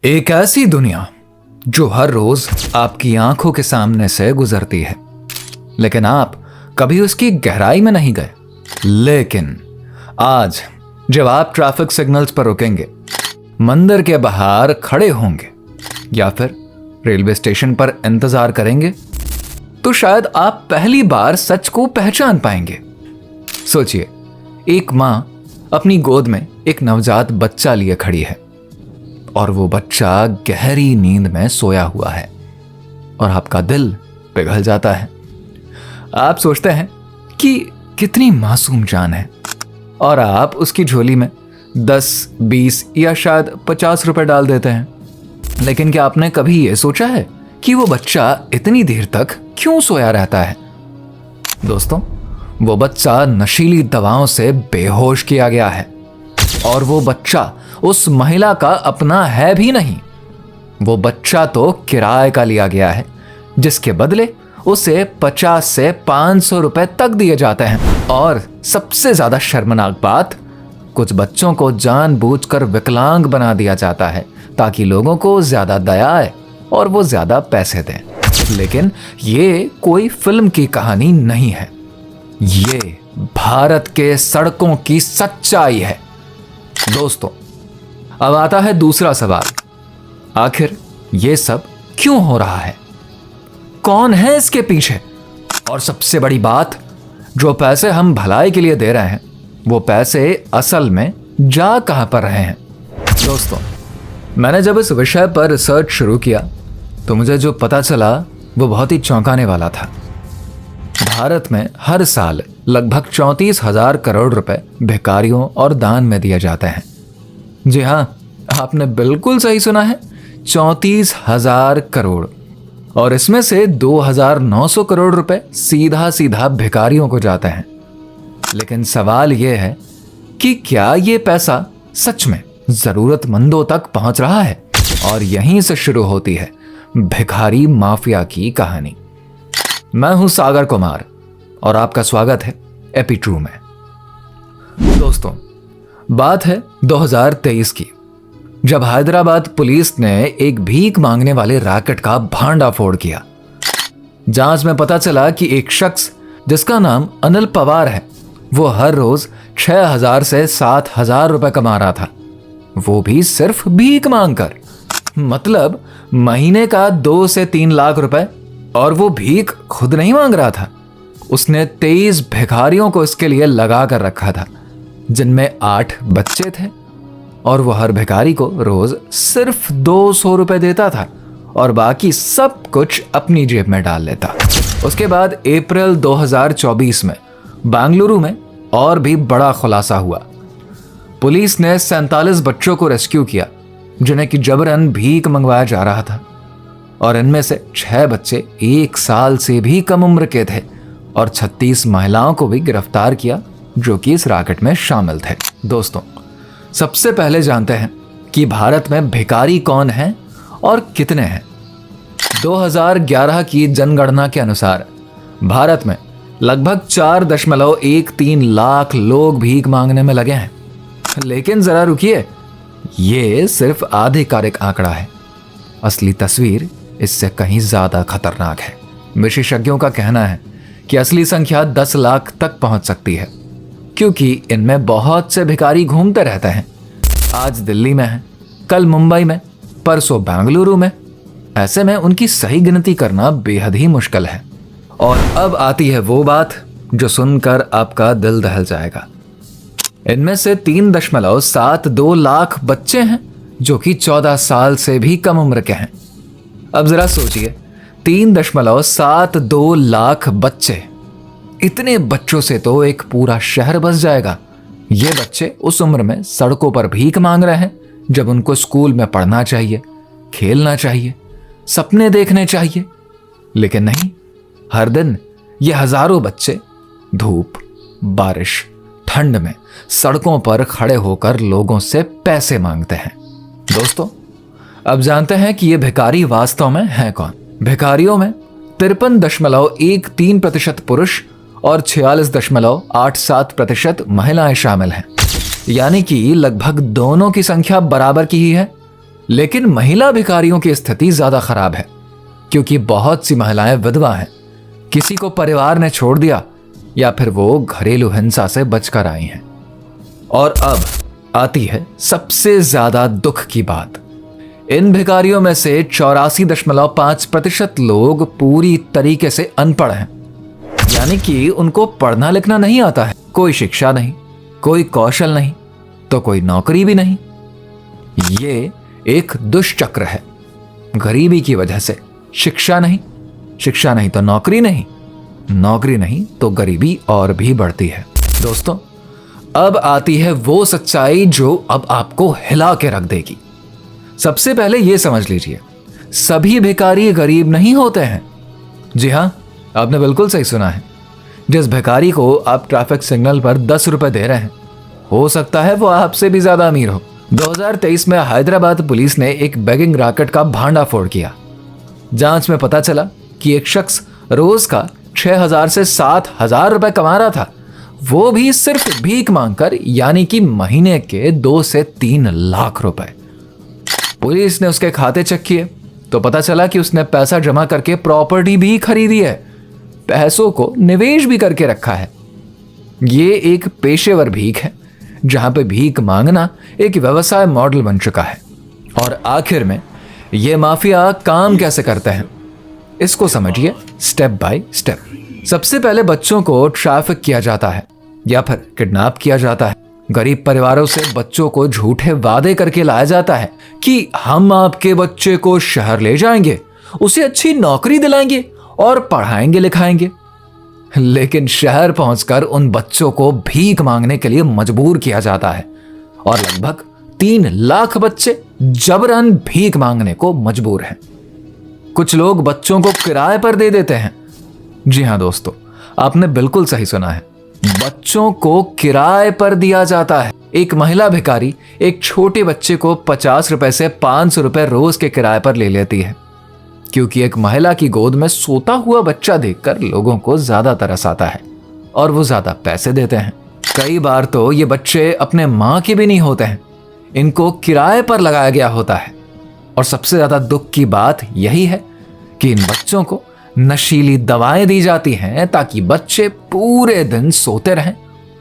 एक ऐसी दुनिया जो हर रोज आपकी आंखों के सामने से गुजरती है, लेकिन आप कभी उसकी गहराई में नहीं गए। लेकिन आज जब आप ट्रैफिक सिग्नल्स पर रुकेंगे, मंदिर के बाहर खड़े होंगे या फिर रेलवे स्टेशन पर इंतजार करेंगे, तो शायद आप पहली बार सच को पहचान पाएंगे। सोचिए, एक मां अपनी गोद में एक नवजात बच्चा लिए खड़ी है और वो बच्चा गहरी नींद में सोया हुआ है और आपका दिल पिघल जाता है। आप सोचते हैं कि कितनी मासूम जान है और आप उसकी झोली में 10, 20 या शायद 50 रुपए डाल देते हैं। लेकिन क्या आपने कभी ये सोचा है कि वो बच्चा इतनी देर तक क्यों सोया रहता है? दोस्तों, वो बच्चा नशीली दवाओं से बेहोश किया गया है और वो बच्चा उस महिला का अपना है भी नहीं। वो बच्चा तो किराए का लिया गया है, जिसके बदले उसे 50 से 500 रुपए तक दिए जाते हैं। और सबसे ज्यादा शर्मनाक बात, कुछ बच्चों को जानबूझकर विकलांग बना दिया जाता है ताकि लोगों को ज्यादा दया आए और वो ज्यादा पैसे दें। लेकिन ये कोई फिल्म की कहानी नहीं है, ये भारत के सड़कों की सच्चाई है। दोस्तों, अब आता है दूसरा सवाल, आखिर ये सब क्यों हो रहा है? कौन है इसके पीछे? और सबसे बड़ी बात, जो पैसे हम भलाई के लिए दे रहे हैं, वो पैसे असल में जा कहां पर रहे हैं? दोस्तों, मैंने जब इस विषय पर रिसर्च शुरू किया तो मुझे जो पता चला वो बहुत ही चौंकाने वाला था। भारत में हर साल लगभग 34,000 करोड़ रुपए भिखारियों और दान में दिए जाते हैं। जी हाँ, आपने बिल्कुल सही सुना है, 34,000 करोड़। और इसमें से 2,900 करोड़ रुपए सीधा सीधा भिखारियों को जाते हैं। लेकिन सवाल यह है कि क्या ये पैसा सच में जरूरतमंदों तक पहुंच रहा है? और यहीं से शुरू होती है भिखारी माफिया की कहानी। मैं हूं सागर कुमार और आपका स्वागत है एपी ट्रू में। दोस्तों, बात है 2023 की, जब हैदराबाद पुलिस ने एक भीख मांगने वाले रैकेट का भांडाफोड़ किया। जांच में पता चला कि एक शख्स जिसका नाम अनिल पवार है, वो हर रोज 6,000 से 7,000 रुपए कमा रहा था, वो भी सिर्फ भीख मांगकर। मतलब महीने का 2 से 3 लाख रुपए। और वो भीख खुद नहीं मांग रहा था, उसने 23 भिखारियों को इसके लिए लगा कर रखा था, जिनमें 8 बच्चे थे। और वो हर भिखारी को रोज सिर्फ 200 रुपए देता था और बाकी सब कुछ अपनी जेब में डाल लेता। उसके बाद अप्रैल 2024 में बेंगलुरु में और भी बड़ा खुलासा हुआ। पुलिस ने 47 बच्चों को रेस्क्यू किया जिन्हें कि जबरन भीख मंगवाया जा रहा था, और इनमें से 6 बच्चे 1 साल से भी कम उम्र के थे और 36 महिलाओं को भी गिरफ्तार किया जो कि इस रैकेट में शामिल थे। दोस्तों, सबसे पहले जानते हैं कि भारत में भिखारी कौन है और कितने हैं। 2011 की जनगणना के अनुसार भारत में लगभग 4.13 लाख लोग भीख मांगने में लगे हैं। लेकिन जरा रुकिए, ये सिर्फ आधिकारिक आंकड़ा है, असली तस्वीर इससे कहीं ज्यादा खतरनाक है। विशेषज्ञों का कहना है कि असली संख्या 10 लाख तक पहुंच सकती है, क्योंकि इनमें बहुत से भिखारी घूमते रहते हैं। आज दिल्ली में है, कल मुंबई में, परसों बेंगलुरु में। ऐसे में उनकी सही गिनती करना बेहद ही मुश्किल है। और अब आती है वो बात जो सुनकर आपका दिल दहल जाएगा। इनमें से 3.72 लाख बच्चे हैं जो कि 14 साल से भी कम उम्र के हैं। अब जरा सोचिए, 3.72 लाख बच्चे, इतने बच्चों से तो एक पूरा शहर बस जाएगा। ये बच्चे उस उम्र में सड़कों पर भीख मांग रहे हैं जब उनको स्कूल में पढ़ना चाहिए, खेलना चाहिए, सपने देखने चाहिए। लेकिन नहीं, हर दिन ये हजारों बच्चे धूप, बारिश, ठंड में सड़कों पर खड़े होकर लोगों से पैसे मांगते हैं। दोस्तों, अब जानते हैं कि ये भिखारी वास्तव में है कौन। भिखारियों में 53.13% पुरुष और 46.87% महिलाएं शामिल हैं, यानी कि लगभग दोनों की संख्या बराबर की ही है। लेकिन महिला भिखारियों की स्थिति ज्यादा खराब है, क्योंकि बहुत सी महिलाएं विधवा हैं, किसी को परिवार ने छोड़ दिया या फिर वो घरेलू हिंसा से बचकर आई हैं। और अब आती है सबसे ज्यादा दुख की बात। इन भिखारियों में से 84.5% लोग पूरी तरीके से अनपढ़ हैं, यानी कि उनको पढ़ना लिखना नहीं आता है। कोई शिक्षा नहीं, कोई कौशल नहीं, तो कोई नौकरी भी नहीं। ये एक दुष्चक्र है। गरीबी की वजह से शिक्षा नहीं, शिक्षा नहीं तो नौकरी नहीं, नौकरी नहीं तो गरीबी और भी बढ़ती है। दोस्तों, अब आती है वो सच्चाई जो अब आपको हिला के रख देगी। सबसे पहले यह समझ लीजिए, सभी भिखारी गरीब नहीं होते हैं। जी हां, आपने बिल्कुल सही सुना है। जिस भिखारी को आप ट्रैफिक सिग्नल पर 10 रुपए दे रहे हैं, हो सकता है वो आपसे भी ज्यादा अमीर हो। 2023 में हैदराबाद पुलिस ने एक बेगिंग रैकेट का भांडाफोड़ किया। जांच में पता चला कि एक शख्स रोज का 6,000 से 7,000 रुपए कमा रहा था, वो भी सिर्फ भीख मांगकर, यानी कि महीने के 2 से 3 लाख रुपए। पुलिस ने उसके खाते चेक किए तो पता चला कि उसने पैसा जमा करके प्रॉपर्टी भी खरीदी है, पैसों को निवेश भी करके रखा है। ये एक पेशेवर भीख है, जहां पे भीख मांगना एक व्यवसाय मॉडल बन चुका है। और आखिर में ये माफिया काम कैसे करते हैं, इसको समझिए स्टेप बाय स्टेप। सबसे पहले बच्चों को ट्रैफिक किया जाता है या फिर किडनैप किया जाता है। गरीब परिवारों से बच्चों को झूठे वादे करके लाया जाता है कि हम आपके बच्चे को शहर ले जाएंगे, उसे अच्छी नौकरी दिलाएंगे और पढ़ाएंगे लिखाएंगे। लेकिन शहर पहुंचकर उन बच्चों को भीख मांगने के लिए मजबूर किया जाता है और लगभग 3 लाख बच्चे जबरन भीख मांगने को मजबूर हैं। कुछ लोग बच्चों को किराए पर दे देते हैं। जी हां दोस्तों, आपने बिल्कुल सही सुना है, बच्चों को किराए पर दिया जाता है। एक महिला भिखारी एक छोटे बच्चे को 50 रुपए से 500 रुपए रोज के किराए पर ले लेती है, क्योंकि एक महिला की गोद में सोता हुआ बच्चा देखकर लोगों को ज्यादा तरस आता है और वो ज्यादा पैसे देते हैं। कई बार तो ये बच्चे अपने माँ के भी नहीं होते हैं, इनको किराए पर लगाया गया होता है। और सबसे ज्यादा दुख की बात यही है कि इन बच्चों को नशीली दवाएं दी जाती हैं ताकि बच्चे पूरे दिन सोते रहें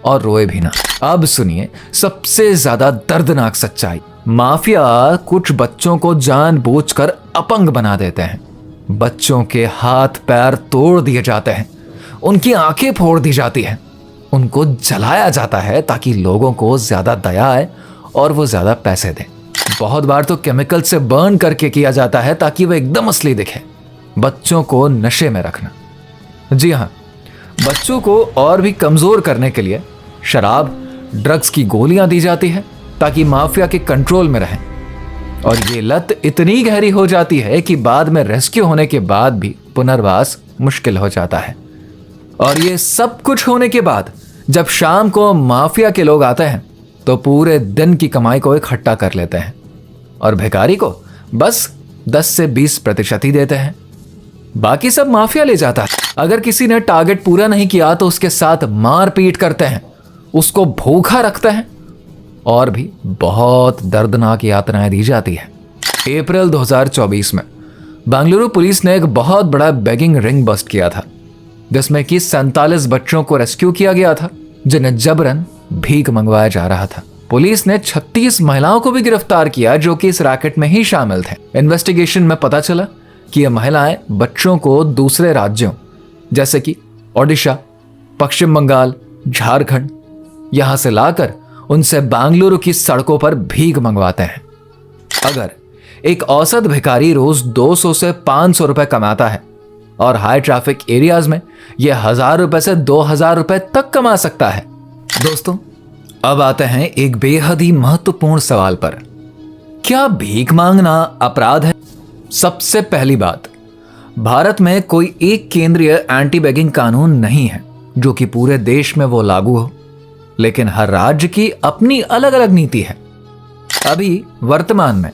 और रोए भी ना। अब सुनिए सबसे ज्यादा दर्दनाक सच्चाई। माफिया कुछ बच्चों को जानबूझकर अपंग बना देते हैं। बच्चों के हाथ पैर तोड़ दिए जाते हैं, उनकी आंखें फोड़ दी जाती हैं, उनको जलाया जाता है ताकि लोगों को ज्यादा दया आए और वो ज्यादा पैसे दें। बहुत बार तो केमिकल से बर्न करके किया जाता है ताकि वो एकदम असली दिखे। बच्चों को नशे में रखना। जी हां, बच्चों को और भी कमजोर करने के लिए शराब, ड्रग्स की गोलियां दी जाती है ताकि माफिया के कंट्रोल में रहें। और ये लत इतनी गहरी हो जाती है कि बाद में रेस्क्यू होने के बाद भी पुनर्वास मुश्किल हो जाता है। और ये सब कुछ होने के बाद जब शाम को माफिया के लोग आते हैं तो पूरे दिन की कमाई को इकट्ठा कर लेते हैं और भिखारी को बस 10 से 20% ही देते हैं, बाकी सब माफिया ले जाता है। अगर किसी ने टारगेट पूरा नहीं किया तो उसके साथ मारपीट करते हैं, उसको भूखा रखते हैं और भी बहुत दर्दनाक यातनाएं दी जाती है। अप्रैल 2024 में बेंगलुरु पुलिस ने एक बहुत बड़ा बेगिंग रिंग बस्ट किया था, जिसमें कि 47 बच्चों को रेस्क्यू किया गया था जिन्हें जबरन भीख मंगवाया जा रहा था। पुलिस ने 36 महिलाओं को भी गिरफ्तार किया जो कि इस रैकेट में ही शामिल थे। इन्वेस्टिगेशन में पता चला कि ये महिलाएं बच्चों को दूसरे राज्यों जैसे कि ओडिशा, पश्चिम बंगाल, झारखंड यहां से लाकर उनसे बेंगलुरु की सड़कों पर भीख मंगवाते हैं। अगर एक औसत भिखारी रोज 200 से 500 रुपए कमाता है और हाई ट्रैफिक एरियाज में यह 1000 रुपए से 2000 रुपए तक कमा सकता है। दोस्तों, अब आते हैं एक बेहद ही महत्वपूर्ण सवाल पर, क्या भीख मांगना अपराध है? सबसे पहली बात, भारत में कोई एक केंद्रीय एंटी बेगिंग कानून नहीं है जो कि पूरे देश में वो लागू हो, लेकिन हर राज्य की अपनी अलग अलग नीति है। अभी वर्तमान में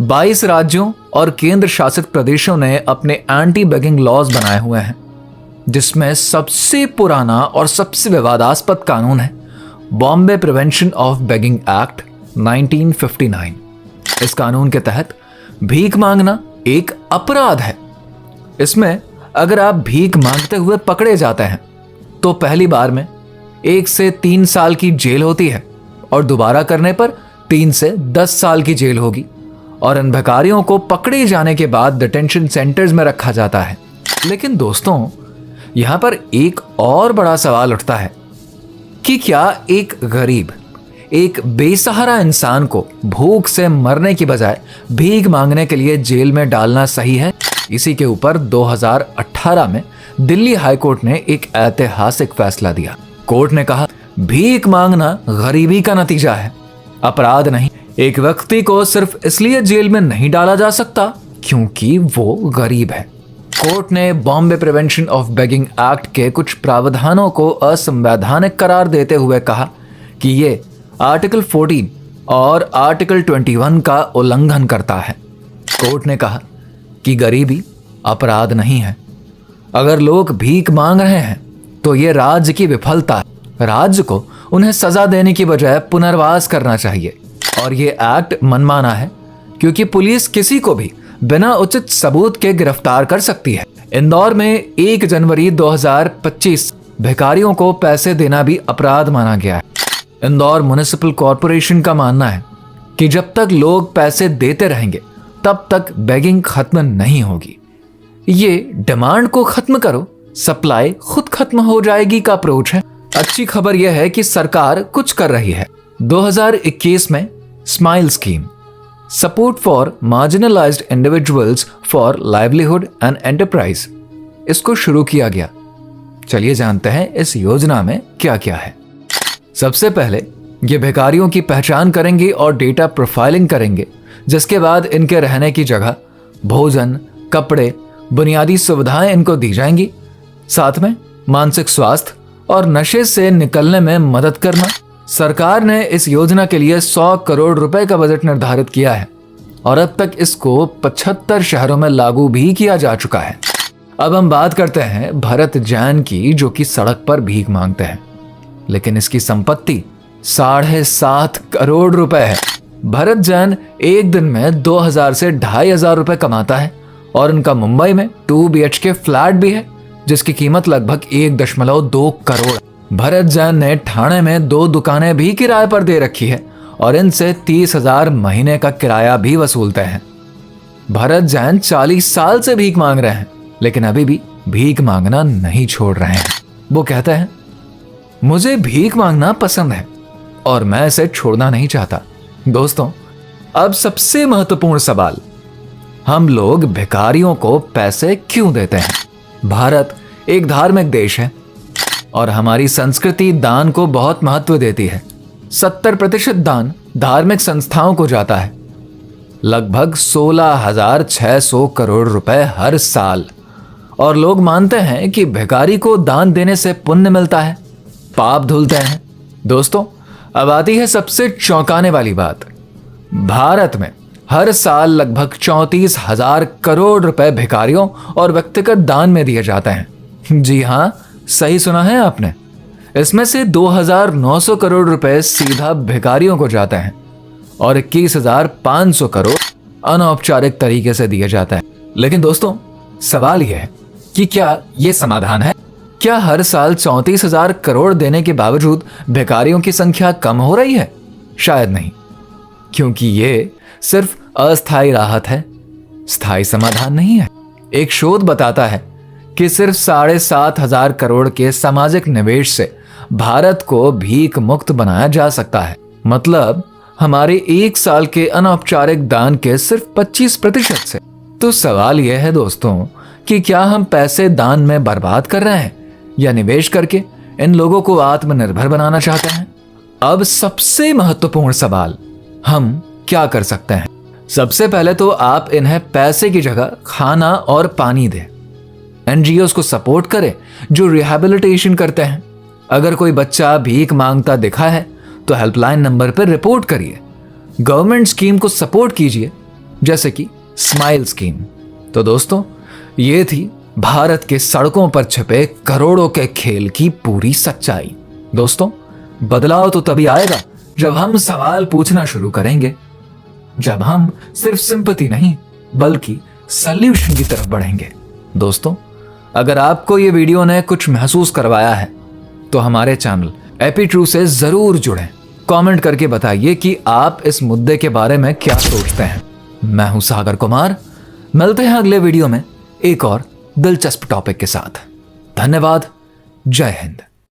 22 राज्यों और केंद्र शासित प्रदेशों ने अपने एंटी बेगिंग लॉज बनाए हुए हैं, जिसमें सबसे पुराना और सबसे विवादास्पद कानून है Bombay prevention of begging act 1959। इस कानून के तहत भीख मांगना एक अपराध है। इसमें अगर आप भीख मांगते हुए पकड़े जाते हैं तो पहली बार में 1 से 3 साल की जेल होती है और दोबारा करने पर 3 से 10 साल की जेल होगी। और इन भिखारियों को पकड़े जाने के बाद डिटेंशन सेंटर्स में रखा जाता है। लेकिन दोस्तों, यहां पर एक और बड़ा सवाल उठता है कि क्या एक गरीब, एक बेसहारा इंसान को भूख से मरने की बजाय भीख मांगने के लिए जेल में डालना सही है? इसी के ऊपर 2018 में दिल्ली हाई कोर्ट ने एक ऐतिहासिक फैसला दिया। कोर्ट ने कहा, भीख मांगना गरीबी का नतीजा है, अपराध नहीं। एक व्यक्ति को सिर्फ इसलिए जेल में नहीं डाला जा सकता क्योंकि वो गरीब है। कोर्ट ने Bombay prevention of begging act के कुछ प्रावधानों को असंवैधानिक करार देते हुए कहा कि ये आर्टिकल 14 और आर्टिकल 21 का उल्लंघन करता है। कोर्ट ने कहा कि गरीबी अपराध नहीं है। अगर लोग भीख मांग रहे हैं तो ये राज्य की विफलता है। राज्य को उन्हें सजा देने की बजाय पुनर्वास करना चाहिए। और ये एक्ट मनमाना है क्योंकि पुलिस किसी को भी बिना उचित सबूत के गिरफ्तार कर सकती है। इंदौर में 1 जनवरी 2025 भिखारियों को पैसे देना भी अपराध माना गया है। इंदौर म्युनिसिपल कॉरपोरेशन का मानना है कि जब तक लोग पैसे देते रहेंगे तब तक बेगिंग खत्म नहीं होगी। ये डिमांड को खत्म करो, सप्लाई खुद खत्म हो जाएगी का अप्रोच है। अच्छी खबर यह है कि सरकार कुछ कर रही है। 2021 में smile scheme, support for marginalised individuals for livelihood and enterprise, इसको शुरू किया गया। चलिए जानते हैं इस योजना में क्या क्या है। सबसे पहले ये भिखारियों की पहचान करेंगे और डेटा प्रोफाइलिंग करेंगे, जिसके बाद इनके रहने की जगह, भोजन, कपड़े, बुनियादी सुविधाएं इनको दी जाएंगी। साथ में मानसिक स्वास्थ्य और नशे से निकलने में मदद करना। सरकार ने इस योजना के लिए 100 करोड़ रुपए का बजट निर्धारित किया है और अब तक इसको 75 शहरों में लागू भी किया जा चुका है। अब हम बात करते हैं भरत जैन की, जो कि सड़क पर भीख मांगते हैं, लेकिन इसकी संपत्ति 7.5 करोड़ रुपए है। भरत जैन एक दिन में 2000 से 2500 रुपए कमाता है और इनका मुंबई में 2 BHK फ्लैट भी है जिसकी कीमत लगभग 1.2 करोड़। भरत जैन ने ठाणे में 2 दुकानें भी किराए पर दे रखी है और इनसे 30,000 महीने का किराया भी वसूलते हैं। भरत जैन 40 साल से भीख मांग रहे हैं लेकिन अभी भी भीख मांगना नहीं छोड़ रहे हैं। वो कहते हैं, मुझे भीख मांगना पसंद है और मैं इसे छोड़ना नहीं चाहता। दोस्तों, अब सबसे महत्वपूर्ण सवाल, हम लोग भिखारियों को पैसे क्यों देते हैं? भारत एक धार्मिक देश है और हमारी संस्कृति दान को बहुत महत्व देती है। 70% दान धार्मिक संस्थाओं को जाता है, लगभग 16,600 करोड़ रुपए हर साल। और लोग मानते हैं कि भिखारी को दान देने से पुण्य मिलता है, पाप धुलते हैं। दोस्तों, अब आती है सबसे चौंकाने वाली बात। भारत में हर साल लगभग 34,000 करोड़ रुपए भिखारियों और व्यक्तिगत दान में दिए जाते हैं। जी हां, सही सुना है आपने। इसमें से 2,900 करोड़ रुपए सीधा भिखारियों को जाते हैं और 21,500 करोड़ अनौपचारिक तरीके से दिए जाते हैं। लेकिन दोस्तों, सवाल यह है कि क्या यह समाधान है? क्या हर साल 34,000 करोड़ देने के बावजूद भिखारियों की संख्या कम हो रही है? शायद नहीं, क्योंकि ये सिर्फ अस्थायी राहत है, स्थायी समाधान नहीं है। एक शोध बताता है कि सिर्फ 7,500 करोड़ के सामाजिक निवेश से भारत को भीख मुक्त बनाया जा सकता है। मतलब हमारे 1 साल के अनौपचारिक दान के सिर्फ 25% से। तो सवाल यह है दोस्तों कि क्या हम पैसे दान में बर्बाद कर रहे हैं या निवेश करके इन लोगों को आत्मनिर्भर बनाना चाहते हैं? अब सबसे महत्वपूर्ण सवाल, हम क्या कर सकते हैं? सबसे पहले तो आप इन्हें पैसे की जगह खाना और पानी दें। NGOs को सपोर्ट करें जो रिहैबिलिटेशन करते हैं। अगर कोई बच्चा भीख मांगता दिखा है तो हेल्पलाइन नंबर पर रिपोर्ट करिए। गवर्नमेंट स्कीम को सपोर्ट कीजिए, जैसे कि स्माइल स्कीम। तो दोस्तों, ये थी भारत के सड़कों पर छिपे करोड़ों के खेल की पूरी सच्चाई। दोस्तों, बदलाव तो तभी आएगा जब हम सवाल पूछना शुरू करेंगे। जब हम सिर्फ सिंपैथी नहीं बल्कि सॉल्यूशन की तरफ बढ़ेंगे। दोस्तों, अगर आपको ये वीडियो ने कुछ महसूस करवाया है तो हमारे चैनल एपी ट्रू से जरूर जुड़ें। कमेंट करके बताइए कि आप इस मुद्दे के बारे में क्या सोचते हैं। मैं हूं सागर कुमार, मिलते हैं अगले वीडियो में एक और दिलचस्प टॉपिक के साथ। धन्यवाद। जय हिंद।